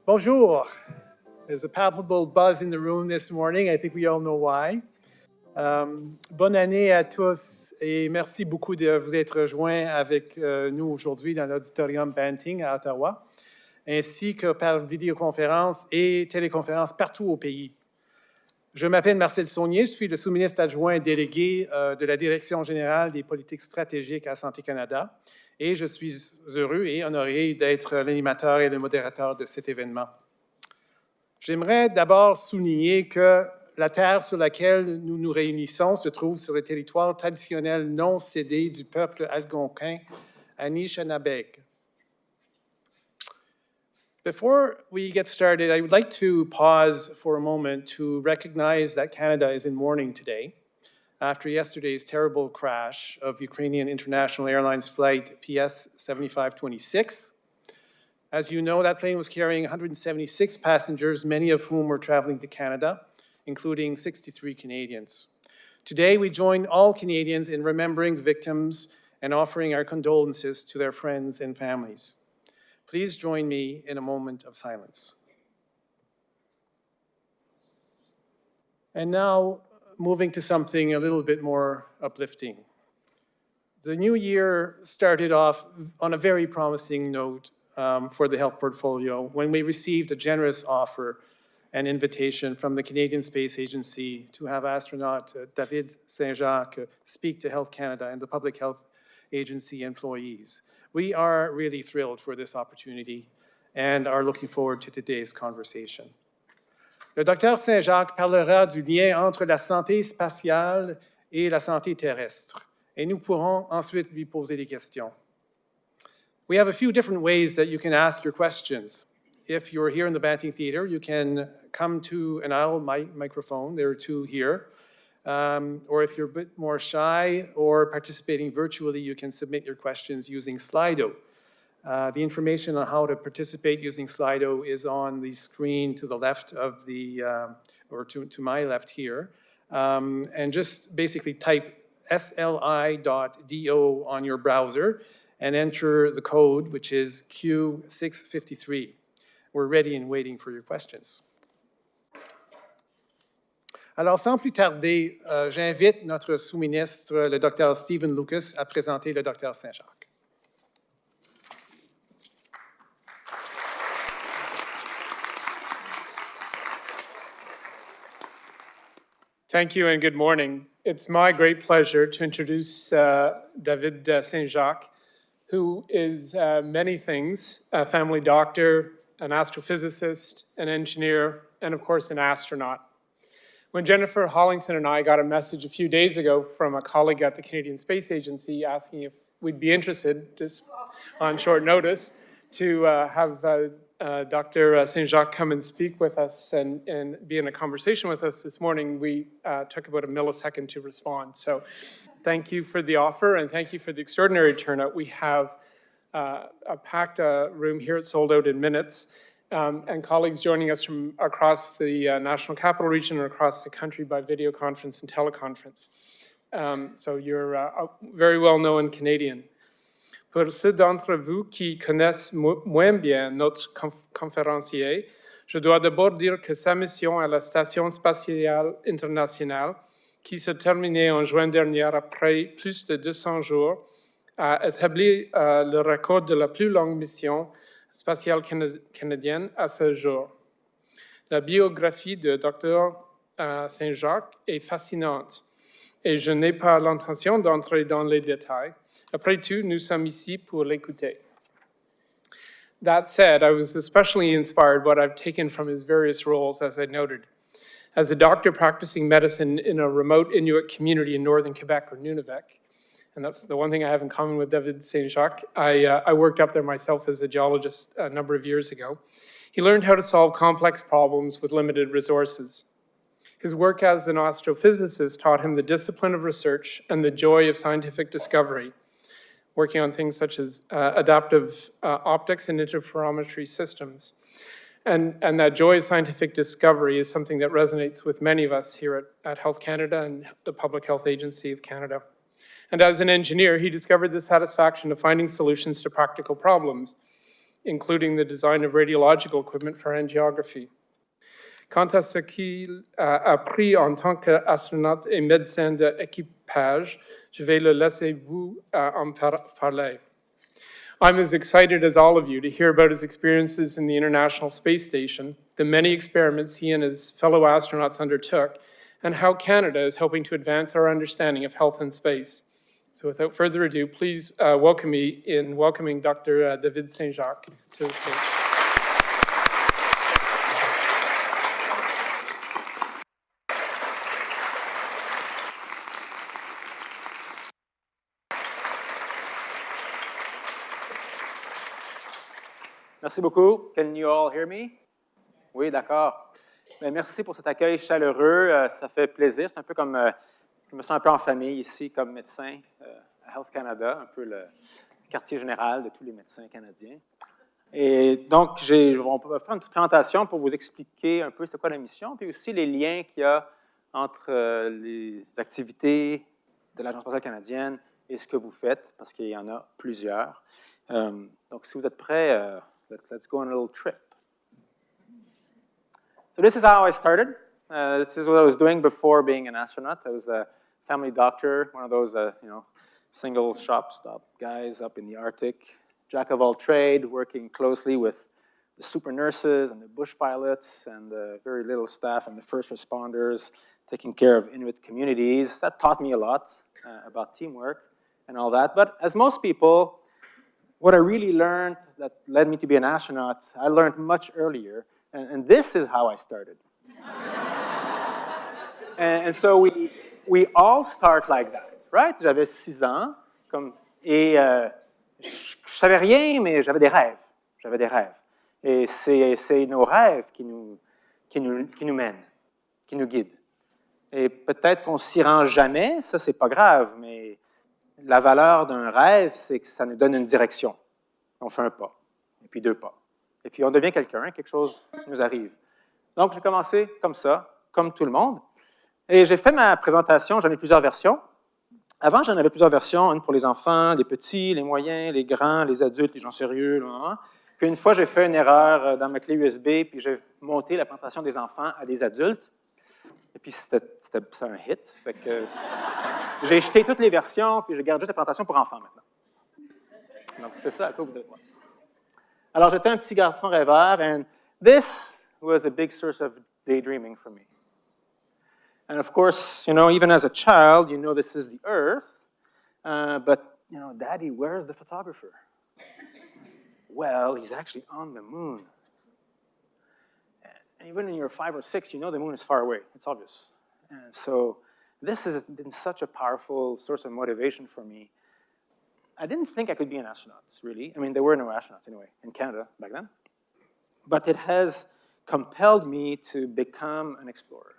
Bonjour. There's a palpable buzz in the room this morning. I think we all know why. Bonne année à tous et merci beaucoup de vous être rejoints avec nous aujourd'hui dans l'auditorium Banting à Ottawa, ainsi que par vidéoconférence et téléconférence partout au pays. Je m'appelle Marcel Saunier, je suis le sous-ministre adjoint délégué de la Direction générale des politiques stratégiques à Santé Canada et je suis heureux et honoré d'être l'animateur et le modérateur de cet événement. J'aimerais d'abord souligner que la terre sur laquelle nous nous réunissons se trouve sur le territoire traditionnel non cédé du peuple algonquin Anishinaabe. Before we get started, I would like to pause for a moment to recognize that Canada is in mourning today after yesterday's terrible crash of Ukrainian International Airlines flight PS 7526. As you know, that plane was carrying 176 passengers, many of whom were traveling to Canada, including 63 Canadians. Today, we join all Canadians in remembering the victims and offering our condolences to their friends and families. Please join me in a moment of silence. And now, moving to something a little bit more uplifting. The new year started off on a very promising note for the health portfolio when we received a generous offer and invitation from the Canadian Space Agency to have astronaut David Saint-Jacques speak to Health Canada and the Public Health Agency employees. We are really thrilled for this opportunity and are looking forward to today's conversation. Le Dr Saint-Jacques parlera du lien entre la santé spatiale et la santé terrestre, et nous pourrons ensuite lui poser des questions. We have a few different ways that you can ask your questions. If you're here in the Banting Theatre, you can come to an aisle microphone. There are two here. Or if you're a bit more shy or participating virtually, you can submit your questions using Slido. The information on how to participate using Slido is on the screen to the left of the, or to my left here. And just basically type sli.do on your browser and enter the code, which is Q653. We're ready and waiting for your questions. Alors, sans plus tarder, j'invite notre sous-ministre, le Dr Stephen Lucas, à présenter le Dr Saint-Jacques. Thank you and good morning. It's my great pleasure to introduce David Saint-Jacques, who is many things: a family doctor, an astrophysicist, an engineer, and of course an astronaut. When Jennifer Hollington and I got a message a few days ago from a colleague at the Canadian Space Agency asking if we'd be interested, just on short notice, to have Dr. Saint-Jacques come and speak with us and be in a conversation with us this morning, we took about a millisecond to respond. So thank you for the offer and thank you for the extraordinary turnout. We have a packed room here. It's sold out in minutes. And colleagues joining us from across the National Capital Region and across the country by video conference and teleconference. So you're very well known Canadian. Pour ceux d'entre vous qui connaissent moins bien notre conférencier, je dois d'abord dire que sa mission à la Station spatiale internationale, qui s'est terminée en juin dernier après plus de 200 jours, a établi le record de la plus longue mission spatiale canadienne à ce jour. La biographie de Dr Saint-Jacques est fascinante et je n'ai pas l'intention d'entrer dans les détails. Après tout, nous sommes ici pour l'écouter. That said, I was especially inspired by what I've taken from his various roles, as I noted. As a doctor practicing medicine in a remote Inuit community in northern Quebec, or Nunavik, and that's the one thing I have in common with David Saint-Jacques. I worked up there myself as a geologist a number of years ago. He learned how to solve complex problems with limited resources. His work as an astrophysicist taught him the discipline of research and the joy of scientific discovery, working on things such as adaptive optics and interferometry systems. And that joy of scientific discovery is something that resonates with many of us here at Health Canada and the Public Health Agency of Canada. And as an engineer, he discovered the satisfaction of finding solutions to practical problems, including the design of radiological equipment for angiography. Quant à ce qu'il a appris en tant qu'astronaute et médecin d'équipage, je vais le laisser vous en parler. I'm as excited as all of you to hear about his experiences in the International Space Station, the many experiments he and his fellow astronauts undertook, and how Canada is helping to advance our understanding of health in space. So without further ado, please welcome me in welcoming Dr. David Saint-Jacques to the stage. Merci beaucoup. Can you all hear me? Oui, d'accord. Merci pour cet accueil chaleureux. Ça fait plaisir. C'est un peu comme, je me sens un peu en famille ici comme médecin à Health Canada, un peu le quartier général de tous les médecins canadiens. Et donc, on va faire une petite présentation pour vous expliquer un peu c'est quoi la mission, puis aussi les liens qu'il y a entre les activités de l'Agence spatiale canadienne et ce que vous faites, parce qu'il y en a plusieurs. Donc, si vous êtes prêts, let's go on a little trip. So this is how I started. This is what I was doing before being an astronaut. I was a family doctor, one of those, single shop stop guys up in the Arctic, jack of all trade, working closely with the super nurses and the bush pilots and the very little staff and the first responders, taking care of Inuit communities. That taught me a lot about teamwork and all that. But as most people, what I really learned that led me to be an astronaut, I learned much earlier, and this is how I started. and so we all start like that, right? J'avais 6 ans, et je savais rien, mais j'avais des rêves. J'avais des rêves. Et c'est nos rêves qui nous mènent, qui nous guident. Et peut-être qu'on s'y rend jamais, ça c'est pas grave, mais la valeur d'un rêve, c'est que ça nous donne une direction. On fait un pas, et puis 2 pas. Et puis on devient quelqu'un, quelque chose nous arrive. Donc j'ai commencé comme ça, comme tout le monde. Et j'ai fait ma présentation, j'en ai plusieurs versions. Avant, j'en avais plusieurs versions, une pour les enfants, les petits, les moyens, les grands, les adultes, les gens sérieux. Là. Puis une fois, j'ai fait une erreur dans ma clé USB, puis j'ai monté la présentation des enfants à des adultes. Et puis c'était un hit. Fait que j'ai jeté toutes les versions, puis je garde juste la présentation pour enfants maintenant. Donc c'est ça à quoi vous allez voir. Alors j'étais un petit garçon rêveur, and this was a big source of daydreaming for me. And of course, even as a child, this is the Earth, but, Daddy, where's the photographer? Well, he's actually on the moon. And even when you're 5 or 6, the moon is far away. It's obvious. And so this has been such a powerful source of motivation for me. I didn't think I could be an astronaut, really. I mean, there were no astronauts anyway in Canada back then. But it has compelled me to become an explorer,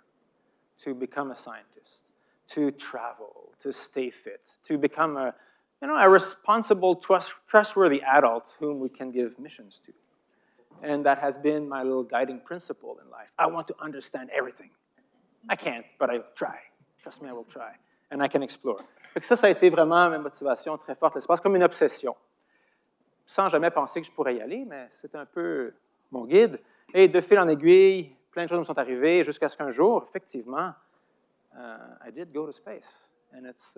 to become a scientist, to travel, to stay fit, to become a responsible, trustworthy adult whom we can give missions to. And that has been my little guiding principle in life. I want to understand everything. I can't, but I'll try. Trust me, I will try. And I can explore. Ça a été vraiment ma motivation très forte, l'espace, comme une obsession. Sans jamais penser que je pourrais y aller, mais c'était un peu mon guide. Et de fil en aiguille, plein de choses me sont arrivées jusqu'à ce qu'un jour, effectivement, I did go to space. And it's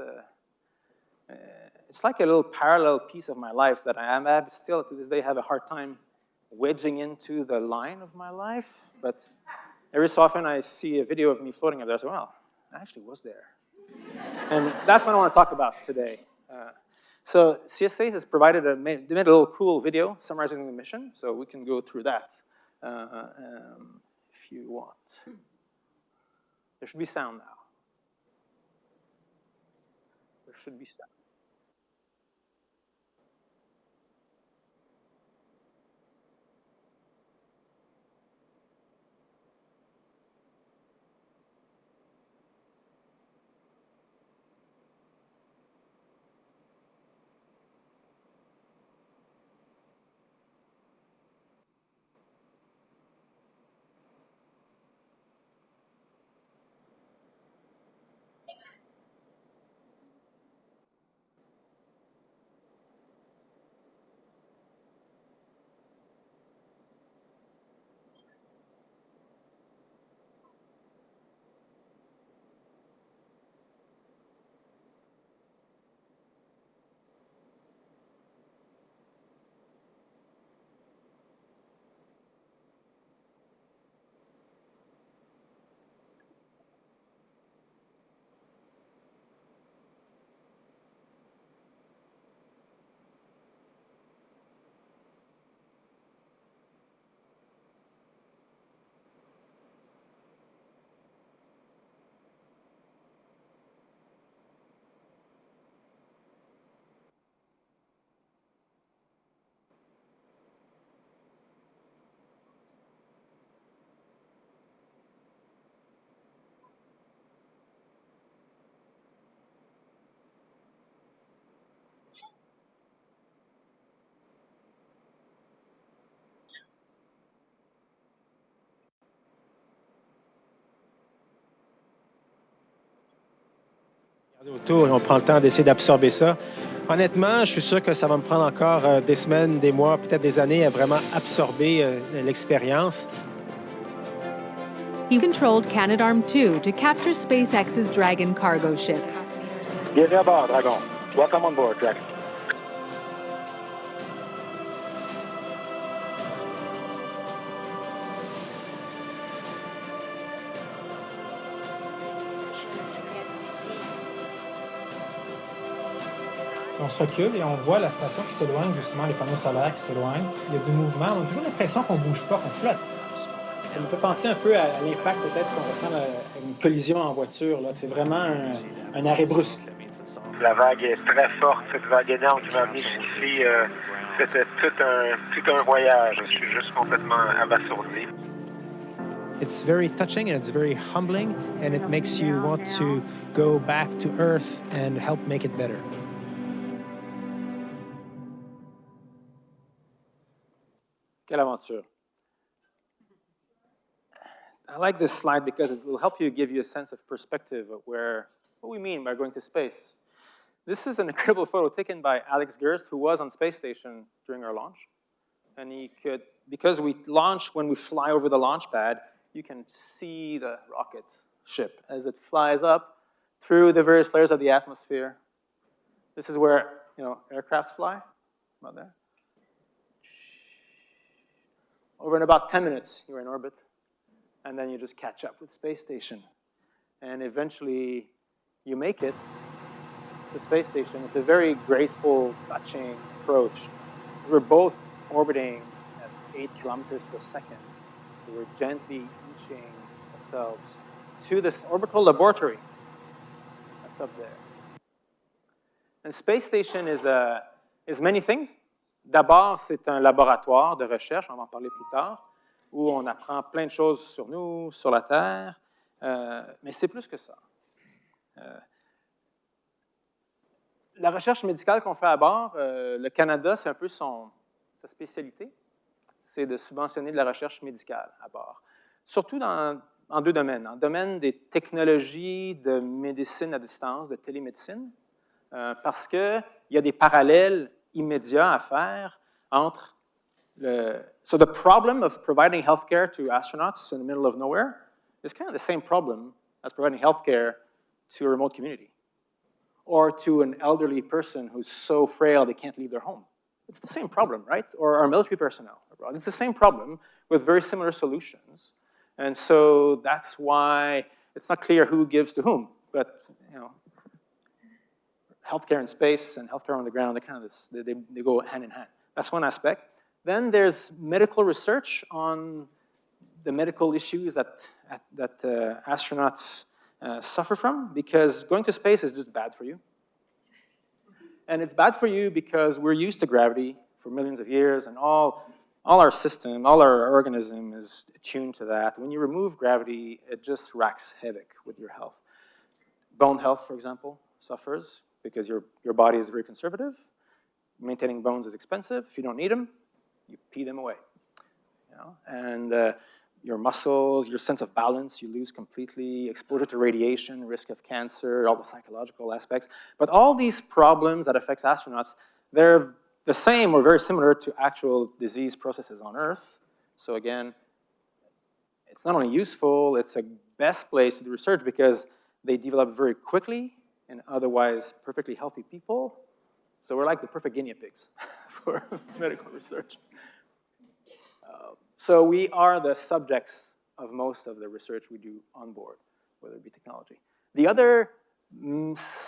like a little parallel piece of my life that I still, to this day, have a hard time wedging into the line of my life. But every so often I see a video of me floating up there, I say, well, I actually was there. And that's what I want to talk about today. So CSA has made a little cool video summarizing the mission, so we can go through that. If you want. There should be sound now. There should be sound. Autour et on prend le temps d'essayer d'absorber ça. Honnêtement, je suis sûr que ça va me prendre encore des semaines, des mois, peut-être des années à vraiment absorber l'expérience. He controlled Canadarm2 to capture SpaceX's Dragon cargo ship. Bienvenue à bord, Dragon. Welcome on board, Dragon. On se recule et on voit la station qui s'éloigne doucement, les panneaux solaires qui s'éloignent. Il y a du mouvement, on a toujours l'impression qu'on ne bouge pas, qu'on flotte. Ça nous fait penser un peu à l'impact peut-être qu'on ressent à une collision en voiture. C'est vraiment un arrêt brusque. La vague est très forte, cette vague énorme qui m'a amené jusqu'ici. C'était tout un voyage. Je suis juste complètement abasourdi. It's very touching and it's very humbling and it makes you want to go back to Earth and help make it better. Quelle aventure. I like this slide because it will help you give you a sense of perspective of what we mean by going to space. This is an incredible photo taken by Alex Gerst, who was on space station during our launch. And because we launch when we fly over the launch pad, you can see the rocket ship as it flies up through the various layers of the atmosphere. This is where, aircrafts fly, about there. Over in about 10 minutes, you're in orbit. And then you just catch up with space station. And eventually, you make it to the space station. It's a very graceful, touching approach. We're both orbiting at 8 kilometers per second. We're gently inching ourselves to this orbital laboratory. That's up there. And space station is many things. D'abord, c'est un laboratoire de recherche, on va en parler plus tard, où on apprend plein de choses sur nous, sur la Terre, mais c'est plus que ça. La recherche médicale qu'on fait à bord, le Canada, c'est un peu sa spécialité, c'est de subventionner de la recherche médicale à bord. Surtout en deux domaines. Dans le domaine des technologies de médecine à distance, de télémédecine, parce qu'il y a des parallèles immédiat à faire entre So the problem of providing healthcare to astronauts in the middle of nowhere is kind of the same problem as providing healthcare to a remote community or to an elderly person who's so frail they can't leave their home. It's the same problem, right? Or our military personnel abroad. It's the same problem with very similar solutions. And so that's why it's not clear who gives to whom, but healthcare in space and healthcare on the ground, they go hand in hand. That's one aspect. Then there's medical research on the medical issues that astronauts suffer from, because going to space is just bad for you. And it's bad for you because we're used to gravity for millions of years, and all our system, all our organism is attuned to that. When you remove gravity, it just wreaks havoc with your health. Bone health, for example, suffers because your body is very conservative. Maintaining bones is expensive. If you don't need them, you pee them away. And your muscles, your sense of balance, you lose completely. Exposure to radiation, risk of cancer, all the psychological aspects. But all these problems that affect astronauts, they're the same or very similar to actual disease processes on Earth. So again, it's not only useful, it's a best place to do research because they develop very quickly in otherwise perfectly healthy people. So we're like the perfect guinea pigs for medical research. So we are the subjects of most of the research we do on board, whether it be technology. The other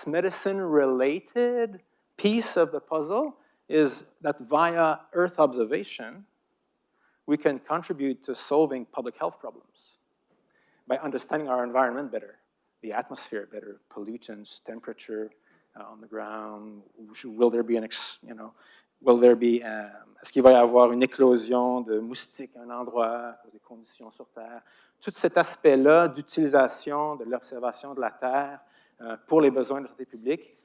medicine-related piece of the puzzle is that via Earth observation, we can contribute to solving public health problems by understanding our environment better, the atmosphere better, pollutants, temperature on the ground. Will there be est-ce qu'il va y avoir une éclosion de moustiques à un endroit à cause des conditions sur Terre? Tout cet aspect-là d'utilisation de l'observation de la Terre pour les besoins de la santé publique,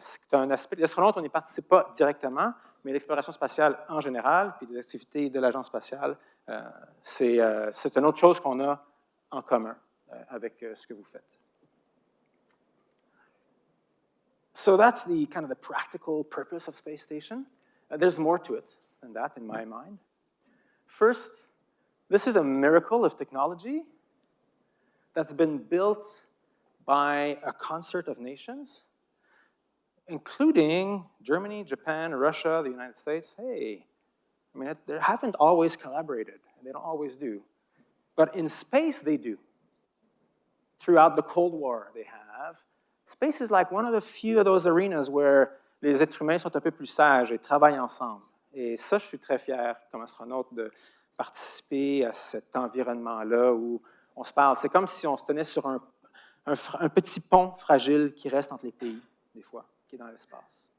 c'est un aspect. L'astronaute, on n'y participe pas directement, mais l'exploration spatiale en général, puis les activités de l'agence spatiale, c'est une autre chose qu'on a en commun avec ce que vous faites. So that's the kind of the practical purpose of space station. There's more to it than that in my mind. First, this is a miracle of technology that's been built by a concert of nations, including Germany, Japan, Russia, the United States. Hey, I mean, they haven't always collaborated, and they don't always do. But in space, they do. Throughout the Cold War, they have. Space is like one of the few of those arenas where les êtres humains sont un peu plus sages et travaillent ensemble. Et ça, je suis très fier, comme astronaute, de participer à cet environnement-là où on se parle. C'est comme si on se tenait sur un petit pont fragile qui reste entre les pays, des fois, qui est dans l'espace.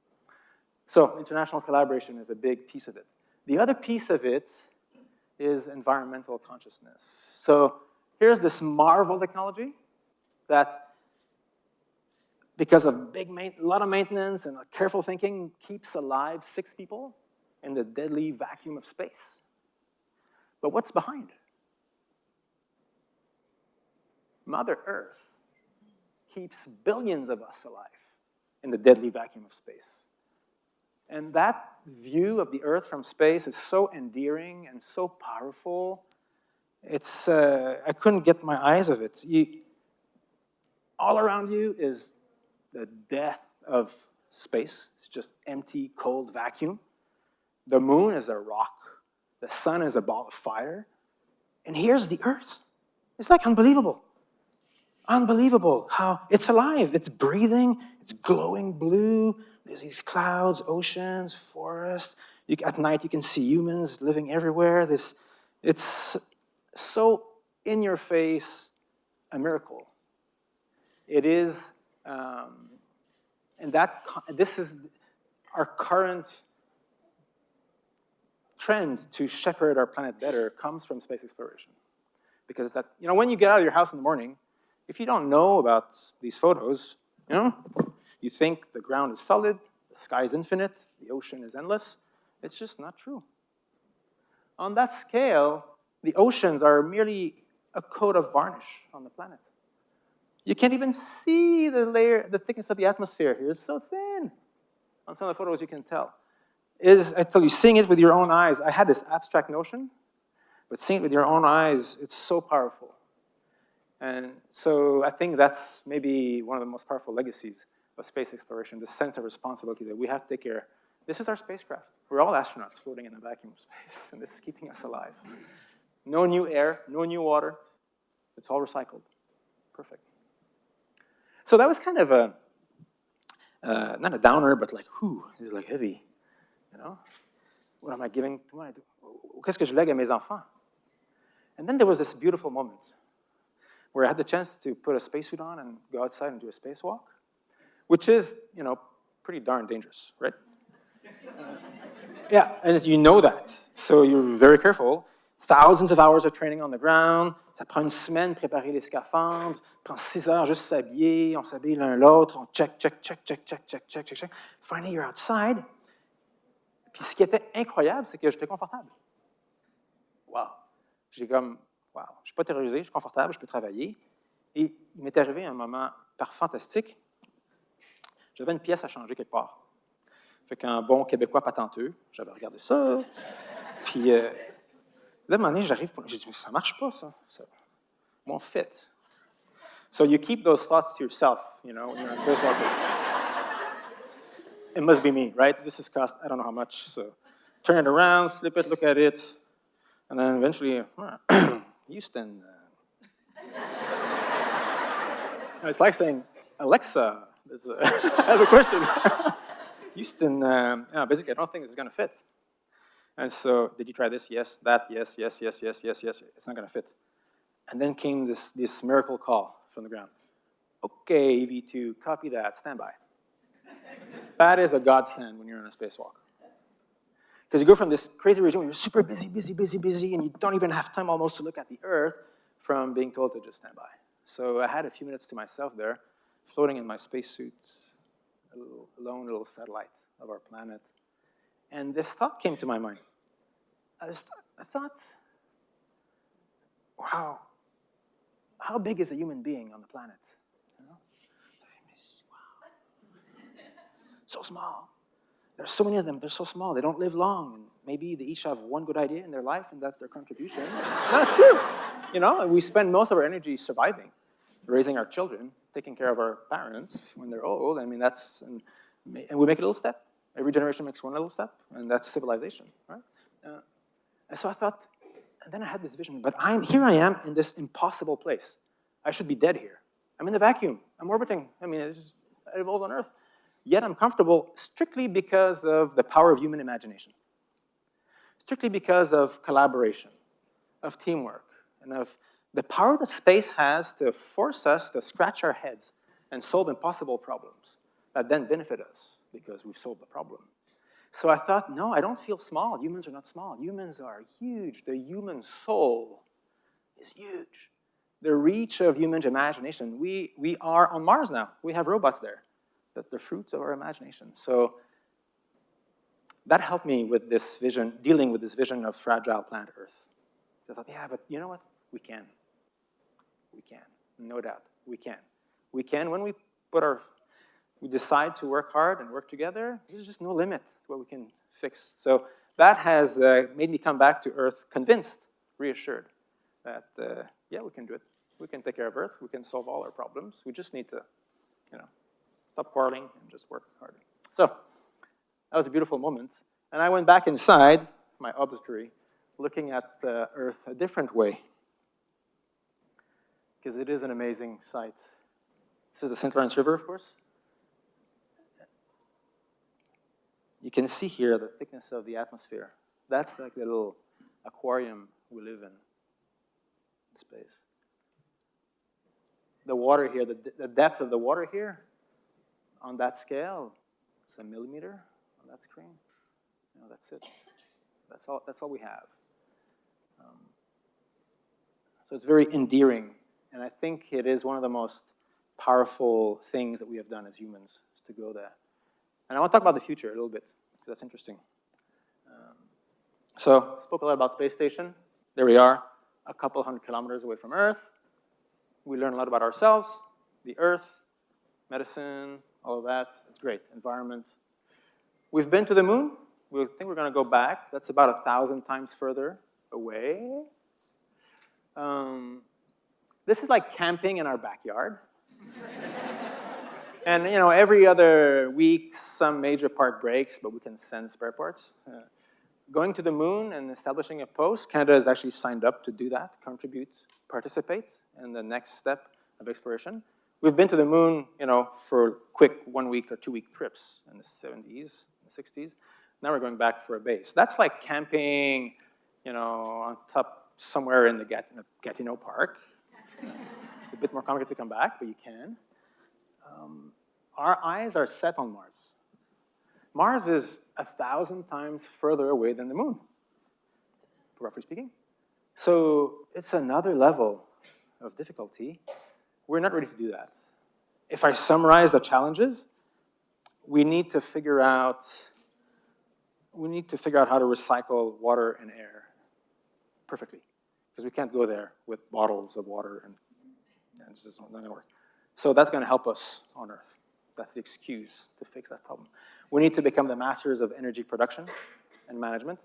So, international collaboration is a big piece of it. The other piece of it is environmental consciousness. So, here's this marvel technology that, because of a lot of maintenance and careful thinking, keeps alive 6 people in the deadly vacuum of space. But what's behind? Mother Earth keeps billions of us alive in the deadly vacuum of space. And that view of the Earth from space is so endearing and so powerful. It's, I couldn't get my eyes of it. All around you is the death of space. It's just empty, cold vacuum. The moon is a rock. The sun is a ball of fire. And here's the Earth. It's like unbelievable. Unbelievable how it's alive. It's breathing. It's glowing blue. There's these clouds, oceans, forests. At night, you can see humans living everywhere. It's so in your face, a miracle. It is, and this is our current trend to shepherd our planet better comes from space exploration. Because it's that, when you get out of your house in the morning, if you don't know about these photos, you think the ground is solid, the sky is infinite, the ocean is endless. It's just not true. On that scale, the oceans are merely a coat of varnish on the planet. You can't even see the thickness of the atmosphere here. It's so thin. On some of the photos, you can tell. I tell you, seeing it with your own eyes, I had this abstract notion, but seeing it with your own eyes, it's so powerful. And so I think that's maybe one of the most powerful legacies of space exploration, the sense of responsibility that we have to take care. This is our spacecraft. We're all astronauts floating in the vacuum of space, and this is keeping us alive. No new air, no new water. It's all recycled. Perfect. So that was kind of not a downer, but like, this is like heavy, What am I giving? Qu'est-ce que je lègue à mes enfants? And then there was this beautiful moment where I had the chance to put a spacesuit on and go outside and do a spacewalk, which is, pretty darn dangerous, right? Yeah, and you know that, so you're very careful. Thousands of hours of training on the ground. Ça prend une semaine préparer les scaphandres. Prend 6 heures juste s'habiller. On s'habille l'un l'autre. On check. Finally, you're outside. Puis ce qui était incroyable, c'est que j'étais confortable. Wow. Je suis pas terrorisé, je suis confortable, je peux travailler. Et il m'est arrivé un moment fantastique. J'avais une pièce à changer quelque part. Fait qu'un bon Québécois patenteux, j'avais regardé ça. Puis là, à un moment donné, j'ai dit, mais ça marche pas, ça won't fit. So you keep those thoughts to yourself, when you're on a spacewalk. It must be me, right? This is cost, I don't know how much. So turn it around, flip it, look at it, and then eventually, Houston. It's like saying, Alexa, I have a question. Houston, basically, I don't think this is going to fit. And so, did you try this? Yes, that, yes. It's not going to fit. And then came this miracle call from the ground. Okay, EV2, copy that, stand by. That is a godsend when you're on a spacewalk. Because you go from this crazy regime where you're super busy, and you don't even have time almost to look at the Earth, from being told to just stand by. So I had a few minutes to myself there, floating in my spacesuit, a lone little satellite of our planet. And this thought came to my mind. I thought, wow, how big is a human being on the planet? so small. There's so many of them, they're so small, they don't live long, and maybe they each have one good idea in their life, and that's their contribution. That's true. You know, and we spend most of our energy surviving, raising our children, taking care of our parents when they're old. I mean, and we make a little step. Every generation makes one little step, and that's civilization, right? And so I thought, and then I had this vision, but here I am in this impossible place. I should be dead here. I'm in the vacuum. I'm orbiting. I mean, I evolved on Earth. Yet I'm comfortable strictly because of the power of human imagination. Strictly because of collaboration, of teamwork, and of the power that space has to force us to scratch our heads and solve impossible problems that then benefit us because we've solved the problem. So I thought, no, I don't feel small. Humans are not small. Humans are huge. The human soul is huge. The reach of human imagination. We are on Mars now. We have robots there. That's the fruit of our imagination. So that helped me with this vision, dealing with this vision of fragile planet Earth. I thought, yeah, but you know what? We can. We can, no doubt. We can. We can when we decide to work hard and work together. There's just no limit to what we can fix. So that has made me come back to Earth convinced, reassured that, yeah, we can do it. We can take care of Earth. We can solve all our problems. We just need to, stop quarreling and just work harder. So that was a beautiful moment. And I went back inside my observatory, looking at the Earth a different way, because it is an amazing sight. This is the St. Lawrence River, of course. You can see here the thickness of the atmosphere. That's like the little aquarium we live in space. The water here, the depth of the water here, on that scale, it's a millimeter on that screen. That's it. That's all we have. So it's very endearing, and I think it is one of the most powerful things that we have done as humans, is to go there. And I want to talk about the future a little bit, because that's interesting. So, spoke a lot about space station. There we are, a couple hundred kilometers away from Earth. We learn a lot about ourselves, the Earth, medicine, all of that. It's great. Environment. We've been to the moon. We think we're going to go back. That's about 1,000 times further away. This is like camping in our backyard. And, every other week, some major part breaks, but we can send spare parts. Going to the moon and establishing a post, Canada has actually signed up to do that, contribute, participate in the next step of exploration. We've been to the moon, for quick 1 week or 2 week trips in the 70s, the 60s. Now we're going back for a base. That's like camping, on top somewhere in the Gatineau Park. A bit more complicated to come back, but you can. Our eyes are set on Mars. Mars is 1,000 times further away than the moon, roughly speaking. So it's another level of difficulty. We're not ready to do that. If I summarize the challenges, we need to figure out how to recycle water and air perfectly, because we can't go there with bottles of water, and it's just not going to work. So that's going to help us on Earth. That's the excuse to fix that problem. We need to become the masters of energy production and management.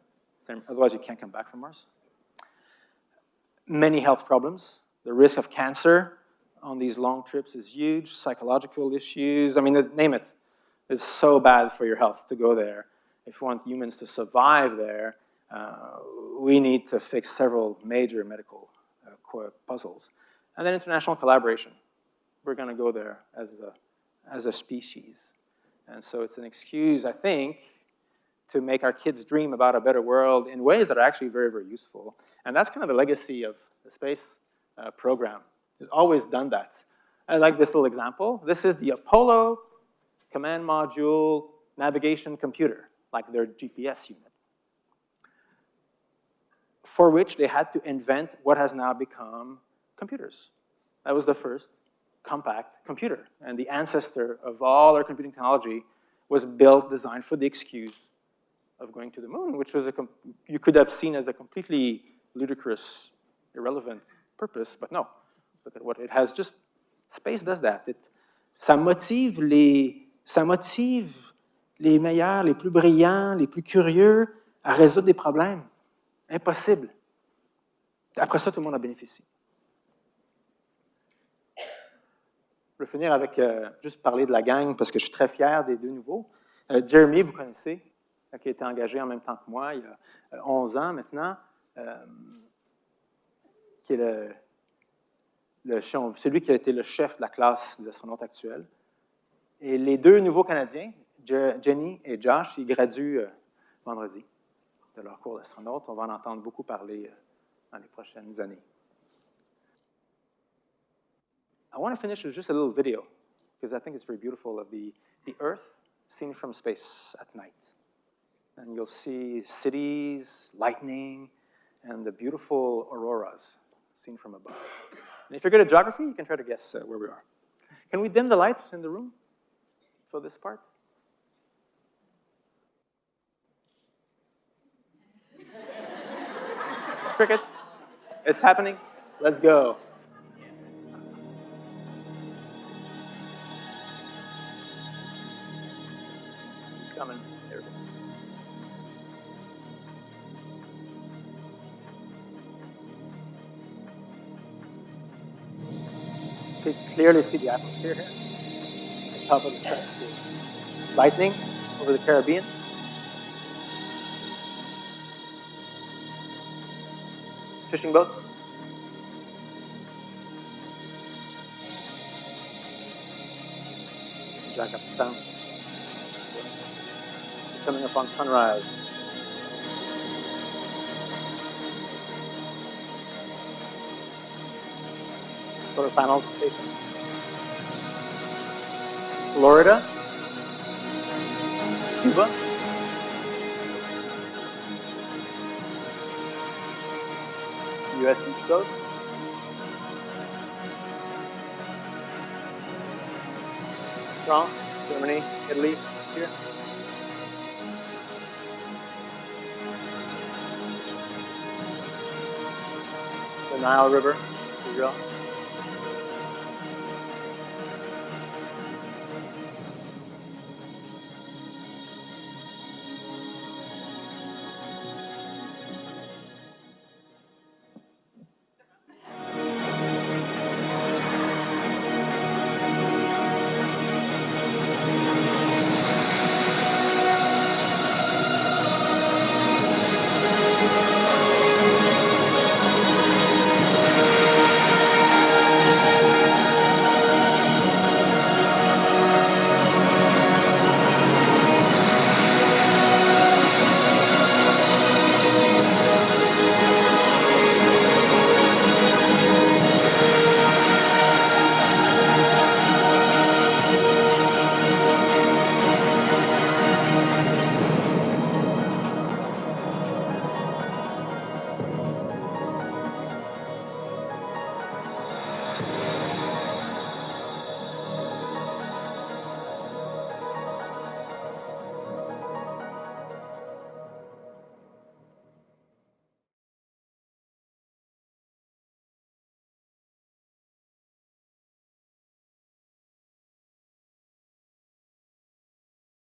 Otherwise, you can't come back from Mars. Many health problems. The risk of cancer on these long trips is huge. Psychological issues. I mean, name it. It's so bad for your health to go there. If we want humans to survive there, we need to fix several major medical puzzles. And then international collaboration. We're going to go there as a species. And so it's an excuse, I think, to make our kids dream about a better world in ways that are actually very, very useful. And that's kind of the legacy of the space program. It's always done that. I like this little example. This is the Apollo command module navigation computer, like their GPS unit, for which they had to invent what has now become computers. That was the first compact computer. And the ancestor of all our computing technology was designed for the excuse of going to the moon, which was you could have seen as a completely ludicrous, irrelevant purpose, but no. Look at what it has. Just space does that. Ça motive les meilleurs, les plus brillants, les plus curieux à résoudre des problèmes. Impossible. Après ça, tout le monde en bénéficie. Je vais finir avec juste parler de la gang parce que je suis très fier des deux nouveaux. Jeremy, vous connaissez, qui a été engagé en même temps que moi il y a 11 ans maintenant, qui est c'est lui qui a été le chef de la classe des astronautes actuels. Et les deux nouveaux Canadiens, Jenny et Josh, ils graduent vendredi de leur cours d'astronaute. On va en entendre beaucoup parler dans les prochaines années. I want to finish with just a little video because I think it's very beautiful of the Earth seen from space at night. And you'll see cities, lightning, and the beautiful auroras seen from above. And if you're good at geography, you can try to guess where we are. Can we dim the lights in the room for this part? Crickets, it's happening. Let's go. Coming. There we go. You can clearly see the atmosphere here, on top of the stratosphere. Lightning over the Caribbean. Fishing boat. Jack up the sound. Coming up on sunrise. Solar panels station. Florida. Cuba. U.S. East Coast. France, Germany, Italy, here. The Nile River, Israel.